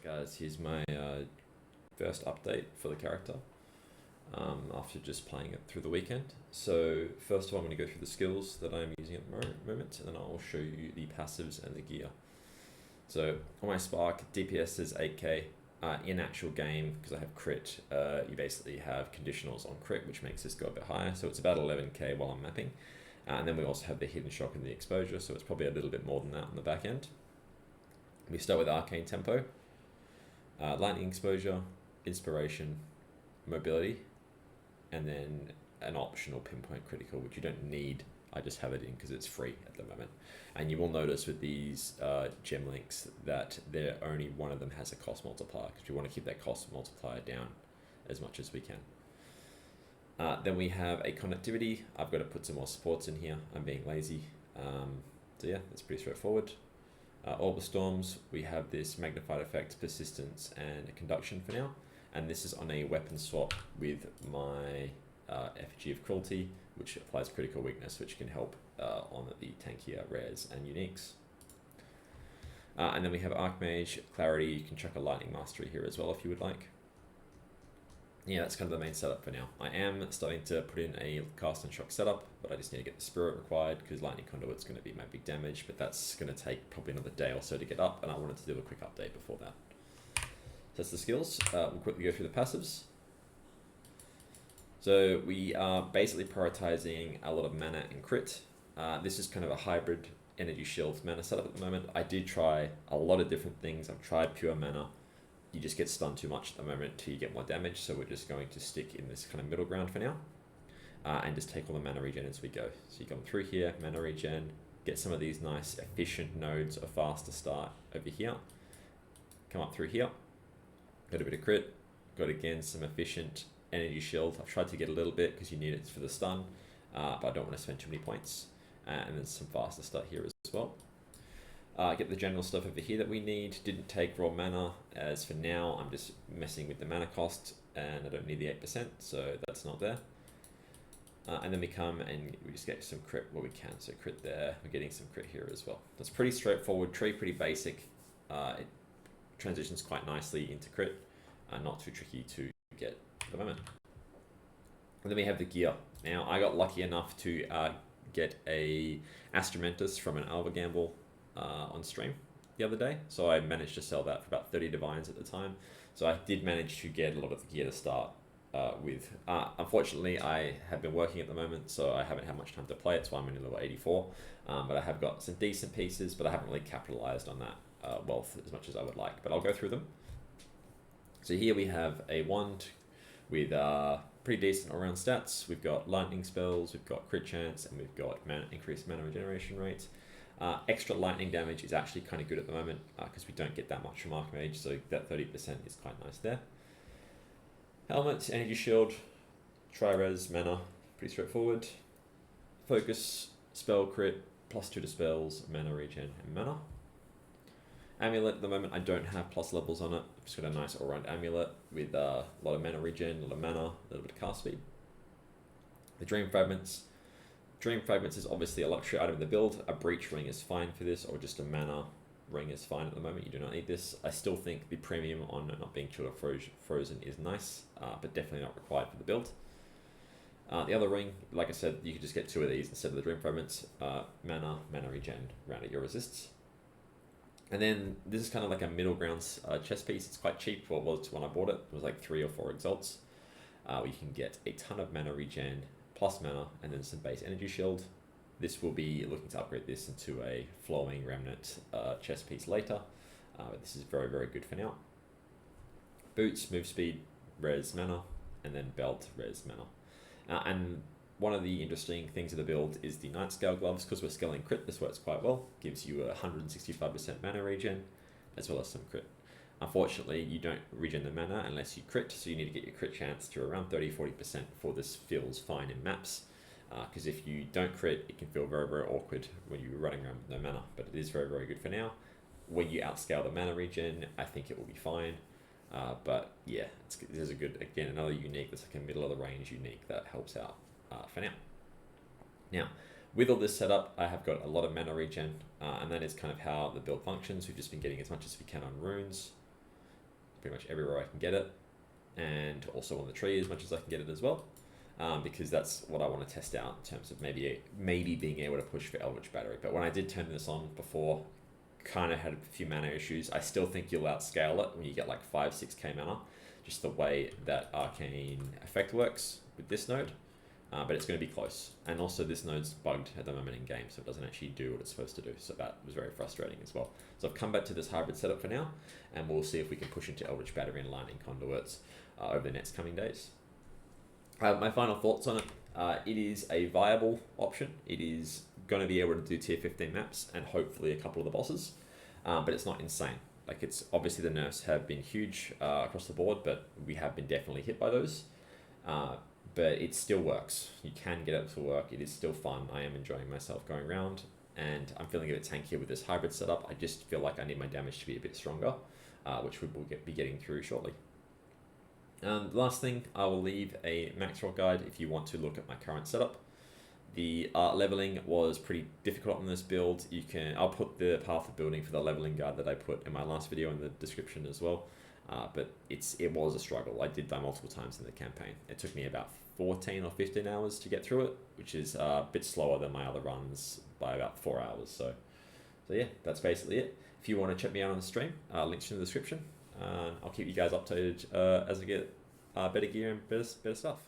Alright guys, here's my first update for the character after just playing it through the weekend. So first of all I'm going to go through the skills that I'm using at the moment, and then I'll show you the passives and the gear. So on my Spark, DPS is 8k. In actual game, because I have crit, you basically have conditionals on crit, which makes this go a bit higher. So it's about 11k while I'm mapping. And then we also have the hidden shock and the exposure, so it's probably a little bit more than that on the back end. We start with arcane tempo, lightning exposure, inspiration, mobility, and then an optional pinpoint critical, which you don't need. I just have it in because it's free at the moment. And you will notice with these gem links that only one of them has a cost multiplier, because we want to keep that cost multiplier down as much as we can. Then we have a conductivity. I've got to put some more supports in here. I'm being lazy. So yeah, that's pretty straightforward. Orbital Storms, we have this magnified effect, persistence, and conduction for now. And this is on a weapon swap with my effigy of cruelty, which applies critical weakness, which can help on the tankier rares and uniques. And then we have Archmage, Clarity. You can chuck a Lightning Mastery here as well if you would like. Yeah, that's kind of the main setup for now. I am starting to put in a cast and shock setup, but I just need to get the spirit required because Lightning Conduit's going to be my big damage, but that's going to take probably another day or so to get up, and I wanted to do a quick update before that. So that's the skills. We'll quickly go through the passives. So we are basically prioritizing a lot of mana and crit. This is kind of a hybrid energy shield mana setup at the moment. I did try a lot of different things. I've tried pure mana. You just get stunned too much at the moment till you get more damage, so we're just going to stick in this kind of middle ground for now, and just take all the mana regen as we go. So you come through here, mana regen, get some of these nice efficient nodes of faster start over here, come up through here, got a bit of crit, got again some efficient energy shield. I've tried to get a little bit because you need it for the stun, but I don't want to spend too many points, and then some faster start here as well. Get the general stuff over here that we need. Didn't take raw mana, as for now I'm just messing with the mana cost, and I don't need the 8%, so that's not there. And then we come and we just get some crit where we can. So crit there, we're getting some crit here as well. That's pretty straightforward tree, pretty basic. It transitions quite nicely into crit, not too tricky to get at the moment. And then we have the gear. Now I got lucky enough to get a Astramentus from an Alva Gamble on stream the other day, so I managed to sell that for about 30 divines at the time. So I did manage to get a lot of the gear to start with. Unfortunately, I have been working at the moment, so I haven't had much time to play it, so I'm only level 84. But I have got some decent pieces, but I haven't really capitalized on that wealth as much as I would like. But I'll go through them. So here we have a wand with pretty decent all-round stats. We've got lightning spells, we've got crit chance, and we've got increased mana regeneration rate. Extra lightning damage is actually kind of good at the moment because we don't get that much from Archmage, so that 30% is quite nice there. Helmet, energy shield, tri-res, mana, pretty straightforward. Focus, spell crit, +2 to spells, mana regen, and mana. Amulet, at the moment I don't have plus levels on it. I've just got a nice all-round amulet with a lot of mana regen, a lot of mana, a little bit of cast speed. The Dream Fragments. Dream Fragments is obviously a luxury item in the build. A Breach Ring is fine for this, or just a mana ring is fine at the moment. You do not need this. I still think the premium on not being chilled or frozen is nice, but definitely not required for the build. The other ring, like I said, you could just get 2 of these instead of the Dream Fragments. Mana regen, round at your resists. And then this is kind of like a middle ground chest piece. It's quite cheap for what it was when I bought it. It was like 3 or 4 exalts. You can get a ton of mana regen, plus mana, and then some base energy shield. This will be looking to upgrade this into a flowing remnant chest piece later, but this is very, very good for now. Boots, move speed, res mana, and then belt, res mana. And one of the interesting things of the build is the Night Scale gloves, because we're scaling crit. This works quite well. Gives you a 165% mana regen, as well as some crit. Unfortunately, you don't regen the mana unless you crit, so you need to get your crit chance to around 30-40% before this feels fine in maps. Because if you don't crit, it can feel very, very awkward when you're running around with no mana, but it is very, very good for now. When you outscale the mana regen, I think it will be fine. But yeah, this is a good, again, another unique, that's like a middle of the range unique that helps out for now. Now, with all this setup, I have got a lot of mana regen, and that is kind of how the build functions. We've just been getting as much as we can on runes. pretty much everywhere I can get it, and also on the tree as much as I can get it as well, because that's what I want to test out in terms of maybe being able to push for Eldritch Battery. But when I did turn this on before, kind of had a few mana issues. I still think you'll outscale it when you get like 5-6k mana, just the way that Arcane Effect works with this node. But it's going to be close. And also this node's bugged at the moment in game, so it doesn't actually do what it's supposed to do. So that was very frustrating as well. So I've come back to this hybrid setup for now, and we'll see if we can push into Eldritch Battery and Lightning Conduits over the next coming days. My final thoughts on it. It is a viable option. It is going to be able to do tier 15 maps and hopefully a couple of the bosses, but it's not insane. Like, it's obviously the nerfs have been huge across the board, but we have been definitely hit by those. But it still works. You can get it to work. It is still fun. I am enjoying myself going around, and I'm feeling a bit tankier with this hybrid setup. I just feel like I need my damage to be a bit stronger, which we will be getting through shortly. The last thing, I will leave a max roll guide if you want to look at my current setup. The leveling was pretty difficult on this build. I'll put the path of building for the leveling guide that I put in my last video in the description as well. But it was a struggle. I did die multiple times in the campaign. It took me about 14 or 15 hours to get through it, which is a bit slower than my other runs by about 4 hours. So yeah, that's basically it. If you want to check me out on the stream, links in the description. I'll keep you guys updated as I get better gear and better stuff.